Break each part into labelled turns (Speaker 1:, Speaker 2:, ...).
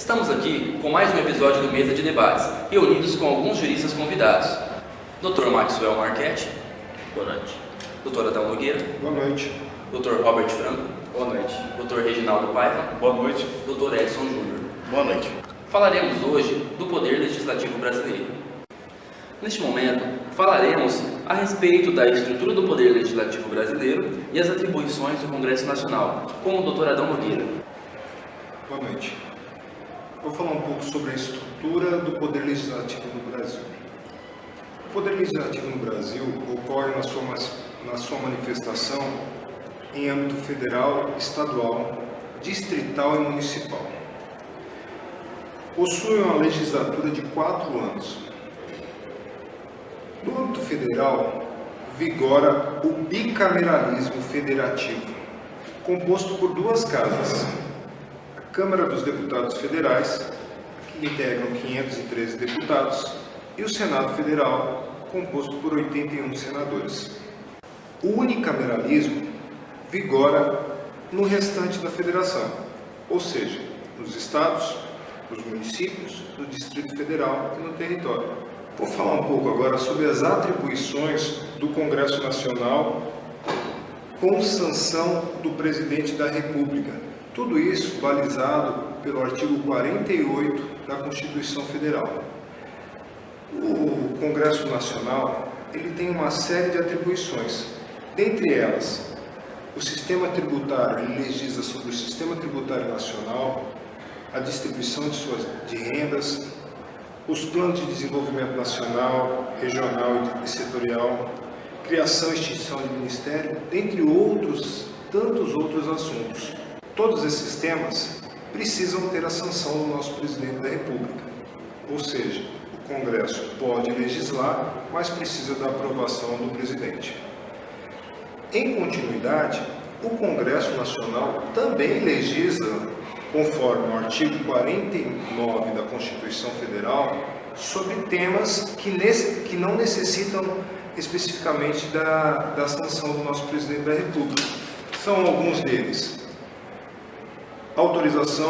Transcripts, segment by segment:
Speaker 1: Estamos aqui com mais um episódio do Mesa de Debates, reunidos com alguns juristas convidados. Dr. Maxwell Marchetti.
Speaker 2: Boa noite.
Speaker 1: Dr. Adão Nogueira.
Speaker 3: Boa noite.
Speaker 1: Dr. Robert Franco.
Speaker 2: Boa noite.
Speaker 1: Dr. Reginaldo Paiva.
Speaker 3: Boa noite.
Speaker 1: Dr. Edson Júnior.
Speaker 2: Boa noite.
Speaker 1: Falaremos hoje do Poder Legislativo Brasileiro. Neste momento, falaremos a respeito da estrutura do Poder Legislativo Brasileiro e as atribuições do Congresso Nacional, com o Dr. Adão Nogueira.
Speaker 3: Boa noite. Vou falar um pouco sobre a estrutura do Poder Legislativo no Brasil. O Poder Legislativo no Brasil ocorre na sua manifestação em âmbito federal, estadual, distrital e municipal. Possui uma legislatura de 4 anos. No âmbito federal, vigora o bicameralismo federativo, composto por duas casas: a Câmara dos Deputados Federais, que integram 513 deputados, e o Senado Federal, composto por 81 senadores. O unicameralismo vigora no restante da federação, ou seja, nos estados, nos municípios, no Distrito Federal e no território. Vou falar um pouco agora sobre as atribuições do Congresso Nacional com sanção do Presidente da República. Tudo isso balizado pelo artigo 48 da Constituição Federal. O Congresso Nacional ele tem uma série de atribuições. Dentre elas, o sistema tributário ele legisla sobre o sistema tributário nacional, a distribuição de rendas, os planos de desenvolvimento nacional, regional e setorial, criação e extinção de ministério, dentre tantos outros assuntos. Todos esses temas precisam ter a sanção do nosso Presidente da República. Ou seja, o Congresso pode legislar, mas precisa da aprovação do Presidente. Em continuidade, o Congresso Nacional também legisla, conforme o artigo 49 da Constituição Federal, sobre temas que não necessitam especificamente da sanção do nosso Presidente da República. São alguns deles: autorizar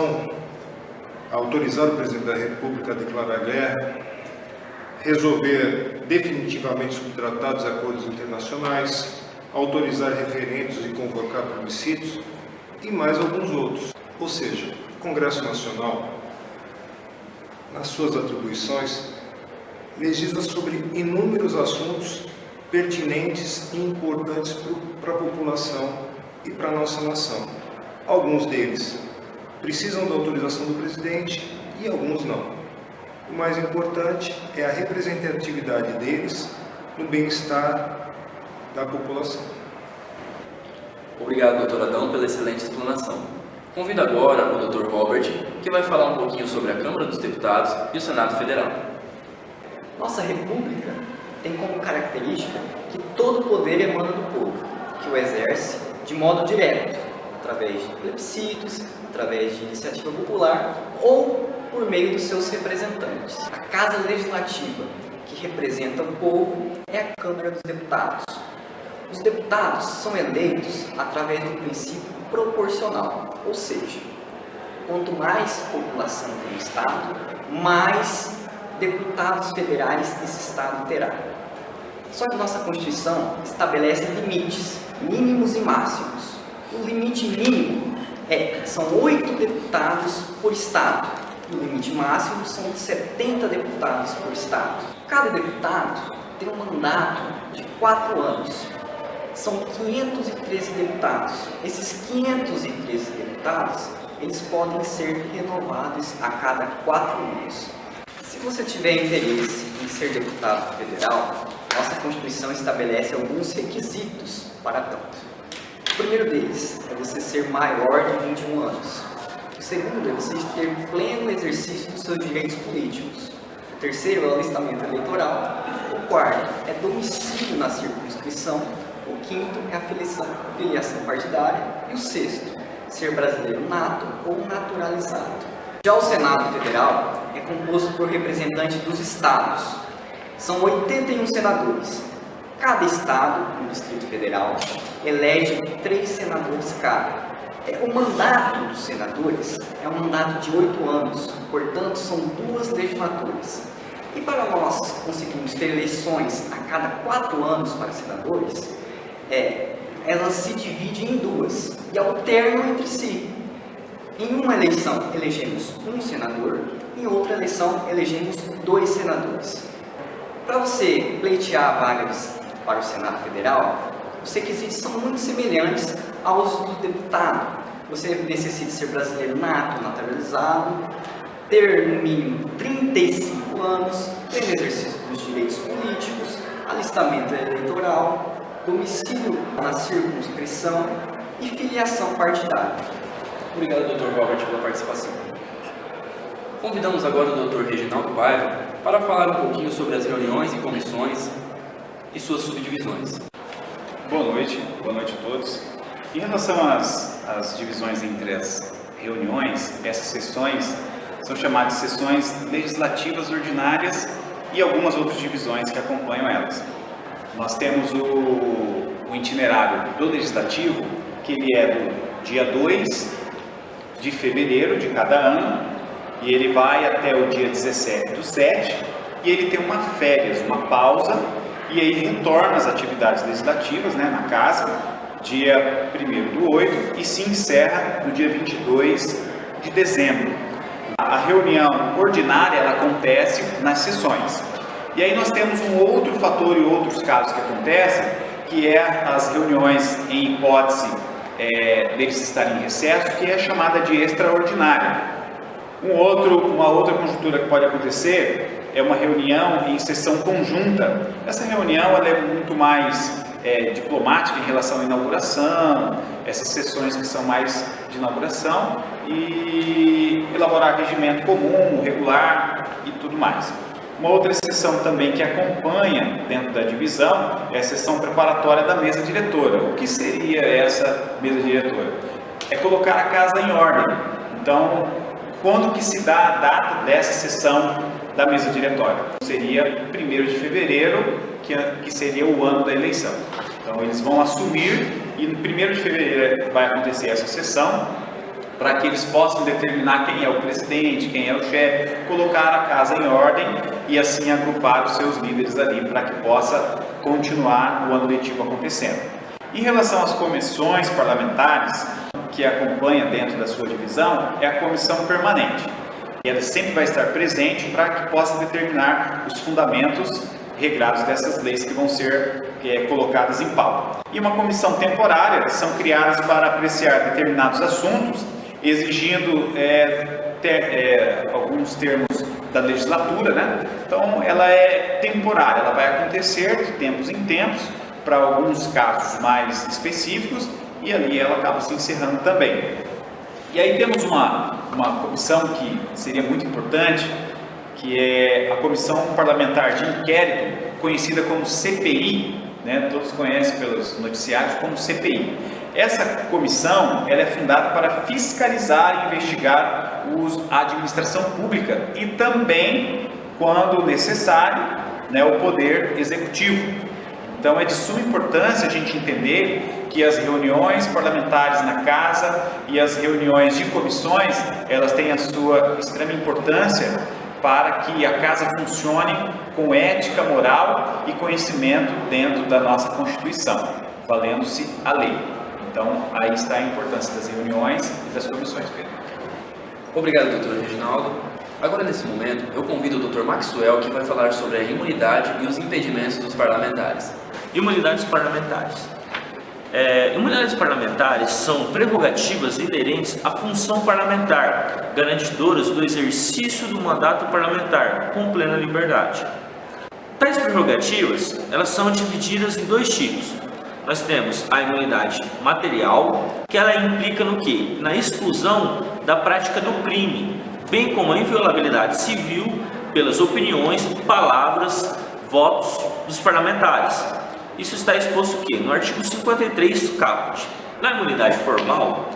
Speaker 3: o Presidente da República a declarar guerra, resolver definitivamente subtratados e acordos internacionais, autorizar referendos e convocar plebiscitos e mais alguns outros. Ou seja, o Congresso Nacional, nas suas atribuições, legisla sobre inúmeros assuntos pertinentes e importantes para a população e para a nossa nação. Alguns deles precisam da autorização do presidente e alguns não. O mais importante é a representatividade deles no bem-estar da população.
Speaker 1: Obrigado, Dr. Adão, pela excelente explanação. Convido agora o Dr. Robert, que vai falar um pouquinho sobre a Câmara dos Deputados e o Senado Federal.
Speaker 4: Nossa República tem como característica que todo poder emana do povo, que o exerce de modo direto, através de plebiscitos, através de iniciativa popular ou por meio dos seus representantes. A Casa Legislativa, que representa o povo, é a Câmara dos Deputados. Os deputados são eleitos através do princípio proporcional, ou seja, quanto mais população tem o Estado, mais deputados federais esse Estado terá. Só que nossa Constituição estabelece limites mínimos e máximos. O limite mínimo são 8 deputados por Estado, e o limite máximo são 70 deputados por Estado. Cada deputado tem um mandato de 4 anos. São 513 deputados. Esses 513 deputados, eles podem ser renovados a cada 4 anos. Se você tiver interesse em ser deputado federal, nossa Constituição estabelece alguns requisitos para tanto. O primeiro deles é você ser maior de 21 anos. O segundo é você ter pleno exercício dos seus direitos políticos. O terceiro é o alistamento eleitoral. O quarto é domicílio na circunscrição. O quinto é a filiação partidária. E o sexto, ser brasileiro nato ou naturalizado. Já o Senado Federal é composto por representantes dos estados. São 81 senadores. Cada estado, no Distrito Federal, elege 3 senadores cada. O mandato dos senadores é um mandato de 8 anos, portanto são 2 legislaturas. E para nós conseguirmos ter eleições a cada 4 anos para senadores, elas se dividem em 2 e alternam entre si. Em uma eleição elegemos um senador, em outra eleição elegemos 2 senadores. Para você pleitear vagas para o Senado Federal, os requisitos são muito semelhantes aos do deputado. Você necessita ser brasileiro nato, naturalizado, ter no mínimo 35 anos, pleno exercício dos direitos políticos, alistamento eleitoral, domicílio na circunscrição e filiação partidária.
Speaker 1: Obrigado, Dr. Robert, pela participação. Convidamos agora o Dr. Reginaldo Paiva para falar um pouquinho sobre as reuniões e comissões e suas subdivisões.
Speaker 2: Boa noite a todos. Em relação às divisões entre as reuniões, essas sessões são chamadas de sessões legislativas ordinárias e algumas outras divisões que acompanham elas. Nós temos o itinerário do Legislativo, que ele é do dia 2 de fevereiro de cada ano, e ele vai até o dia 17/7, e ele tem uma férias, uma pausa, e aí retorna às atividades legislativas, na casa, dia 1º/8, e se encerra no dia 22 de dezembro. A reunião ordinária ela acontece nas sessões. E aí nós temos um outro fator e outros casos que acontecem, que é as reuniões em hipótese deles estarem em recesso, que é chamada de extraordinária. Uma outra conjuntura que pode acontecer é uma reunião em sessão conjunta. Essa reunião ela é muito mais diplomática em relação à inauguração, essas sessões que são mais de inauguração e elaborar regimento comum, regular e tudo mais. Uma outra sessão também que acompanha dentro da divisão é a sessão preparatória da mesa diretora. O que seria essa mesa diretora? É colocar a casa em ordem. Então, quando que se dá a data dessa sessão da mesa diretória? Seria 1º de fevereiro, que seria o ano da eleição. Então, eles vão assumir e no 1º de fevereiro vai acontecer essa sessão, para que eles possam determinar quem é o presidente, quem é o chefe, colocar a casa em ordem e assim agrupar os seus líderes ali para que possa continuar o ano letivo acontecendo. Em relação às comissões parlamentares que acompanha dentro da sua divisão, é a comissão permanente. E ela sempre vai estar presente para que possa determinar os fundamentos regrados dessas leis que vão ser colocadas em pauta. E uma comissão temporária são criadas para apreciar determinados assuntos, exigindo alguns termos da legislatura, Então, ela é temporária, ela vai acontecer de tempos em tempos, para alguns casos mais específicos, e ali ela acaba se encerrando também. E aí temos uma comissão que seria muito importante, que é a Comissão Parlamentar de Inquérito, conhecida como CPI, todos conhecem pelos noticiários como CPI. Essa comissão ela é fundada para fiscalizar e investigar a administração pública e também, quando necessário, o poder executivo. Então é de suma importância a gente entender que as reuniões parlamentares na casa e as reuniões de comissões, elas têm a sua extrema importância para que a casa funcione com ética, moral e conhecimento dentro da nossa Constituição, valendo-se a lei. Então, aí está a importância das reuniões e das comissões, Pedro.
Speaker 1: Obrigado, Dr. Reginaldo. Agora, nesse momento, eu convido o Dr. Maxwell, que vai falar sobre a imunidade e os impedimentos dos parlamentares.
Speaker 5: Imunidades parlamentares. Imunidades parlamentares são prerrogativas inerentes à função parlamentar, garantidoras do exercício do mandato parlamentar, com plena liberdade. Tais prerrogativas, elas são divididas em 2 tipos. Nós temos a imunidade material, que ela implica no quê? Na exclusão da prática do crime, bem como a inviolabilidade civil pelas opiniões, palavras, votos dos parlamentares. Isso está exposto o quê? No artigo 53, caput. Na imunidade formal,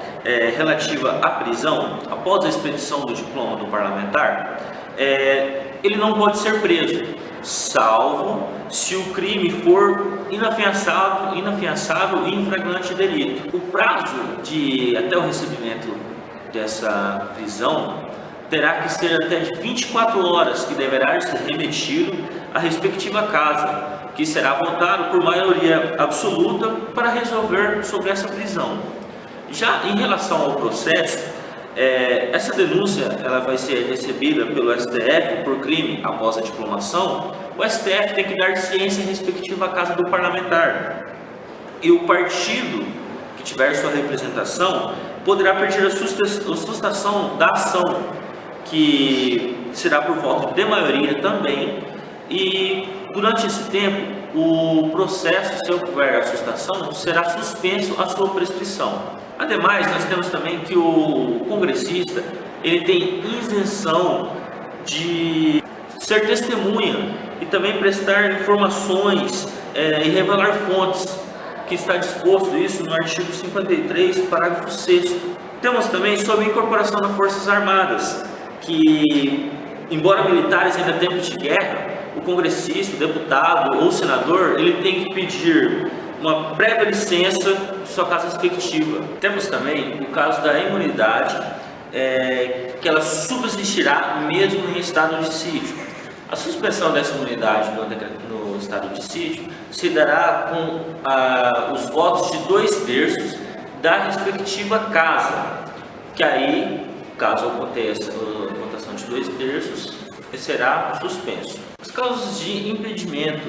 Speaker 5: relativa à prisão, após a expedição do diploma do parlamentar, ele não pode ser preso, salvo se o crime for inafiançável e em flagrante delito. O prazo até o recebimento dessa prisão terá que ser até de 24 horas, que deverá ser remetido à respectiva casa, que será votado por maioria absoluta para resolver sobre essa prisão. Já em relação ao processo, essa denúncia ela vai ser recebida pelo STF por crime após a diplomação. O STF tem que dar ciência respectiva à casa do parlamentar, e o partido que tiver sua representação poderá pedir a sustação da ação, que será por voto de maioria também, e durante esse tempo o processo, se houver a sustação, será suspenso a sua prescrição. Ademais, nós temos também que o congressista ele tem isenção de ser testemunha e também prestar informações e revelar fontes, que está disposto isso no artigo 53, parágrafo 6º. Temos também sobre a incorporação das Forças Armadas, que, embora militares ainda tempo de guerra, o congressista, deputado ou senador, ele tem que pedir uma prévia licença de sua casa respectiva. Temos também o caso da imunidade, que ela subsistirá mesmo em estado de sítio. A suspensão dessa imunidade no estado de sítio se dará com os votos de 2/3 da respectiva casa, que aí, caso aconteça a votação de 2/3, será suspenso. Os casos de impedimento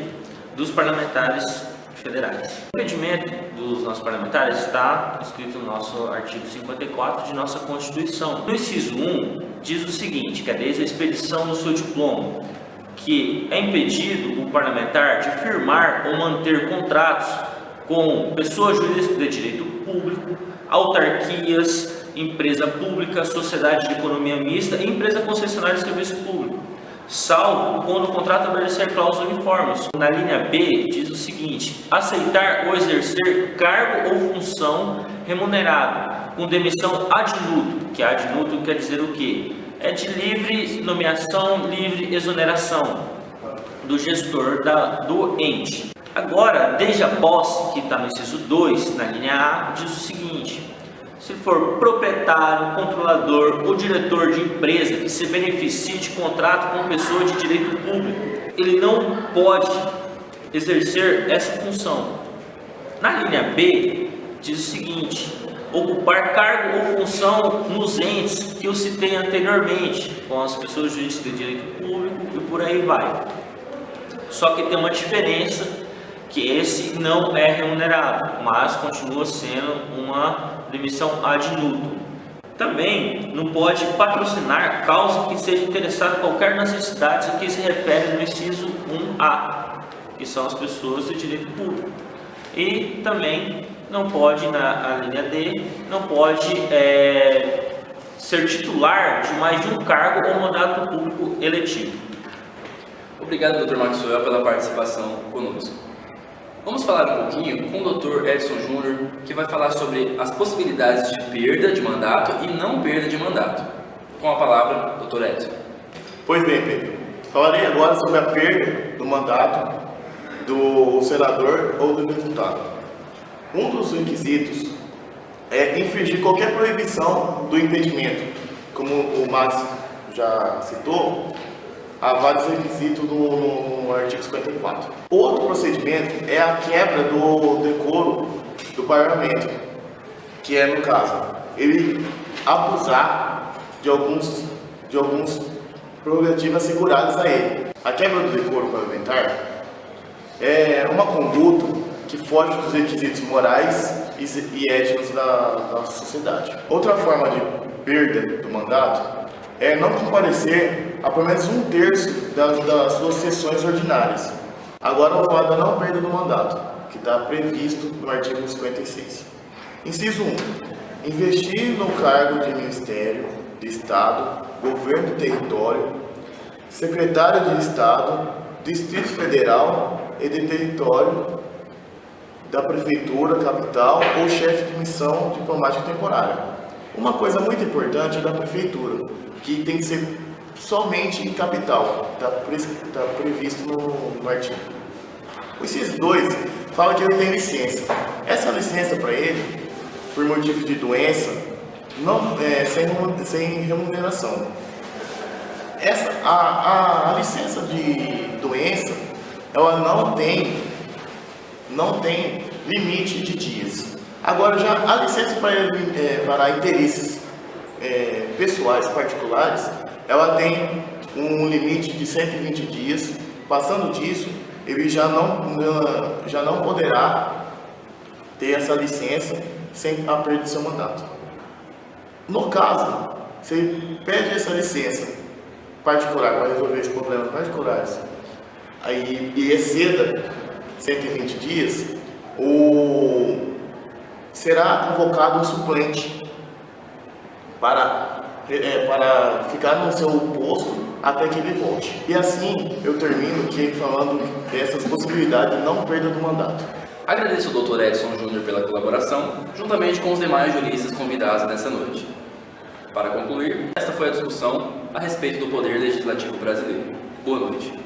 Speaker 5: dos parlamentares federais. O impedimento dos nossos parlamentares está escrito no nosso artigo 54 de nossa Constituição. No inciso 1 diz o seguinte, que é desde a expedição do seu diploma, que é impedido o parlamentar de firmar ou manter contratos com pessoas jurídicas de direito público, autarquias, empresa pública, sociedade de economia mista e empresa concessionária de serviço público, salvo quando o contrato obedecer cláusulas uniformes. Na linha B diz o seguinte: aceitar ou exercer cargo ou função remunerado com demissão ad nutum, que ad nutum quer dizer o quê? É de livre nomeação, livre exoneração do gestor do ente. Agora, desde a posse, que está no inciso 2, na linha A, diz o seguinte: se for proprietário, controlador ou diretor de empresa que se beneficie de contrato com pessoa de direito público, ele não pode exercer essa função. Na linha B, diz o seguinte: ocupar cargo ou função nos entes que eu citei anteriormente, com as pessoas jurídicas de direito público e por aí vai. Só que tem uma diferença, que esse não é remunerado, mas continua sendo uma demissão ad nutum. Também não pode patrocinar causa que seja interessada em qualquer das necessidades a que se refere no inciso 1A, que são as pessoas de direito público. E também não pode, na linha D, não pode ser titular de mais de um cargo ou mandato público eletivo.
Speaker 1: Obrigado, Dr. Maxwell, pela participação conosco. Vamos falar um pouquinho com o Dr. Edson Júnior, que vai falar sobre as possibilidades de perda de mandato e não perda de mandato. Com a palavra, Dr. Edson.
Speaker 6: Pois bem, Pedro. Falarei agora sobre a perda do mandato do senador ou do deputado. Um dos requisitos é infringir qualquer proibição do impedimento. Como o Max já citou, há vários requisitos no artigo 54. Outro procedimento é a quebra do decoro do parlamento, que é, no caso, ele abusar de alguns prerrogativas asseguradas a ele. A quebra do decoro parlamentar é uma conduta que foge dos requisitos morais e éticos da nossa sociedade. Outra forma de perda do mandato é não comparecer a pelo menos 1/3 das suas sessões ordinárias. Agora vou falar da não perda do mandato, que está previsto no artigo 56. Inciso 1. Investir no cargo de Ministério de Estado, Governo do Território, Secretário de Estado, Distrito Federal e de Território da Prefeitura, Capital ou chefe de missão diplomática temporária. Uma coisa muito importante é da Prefeitura, que tem que ser somente em capital, está previsto no artigo. O inciso 2 fala que ele tem licença. Essa licença para ele, por motivo de doença, não, sem remuneração. A licença de doença, ela não tem limite de dias. Agora, já a licença para interesses pessoais, particulares, ela tem um limite de 120 dias. Passando disso, ele já não poderá ter essa licença sem a perda do seu mandato. No caso, se ele pede essa licença particular para resolver esses problemas particulares e exceda 120 dias, será convocado um suplente para ficar no seu posto até que ele volte. E assim eu termino aqui falando dessas possibilidades de não perda do mandato.
Speaker 1: Agradeço ao Dr. Edson Júnior pela colaboração, juntamente com os demais juristas convidados nessa noite. Para concluir, esta foi a discussão a respeito do Poder Legislativo Brasileiro. Boa noite.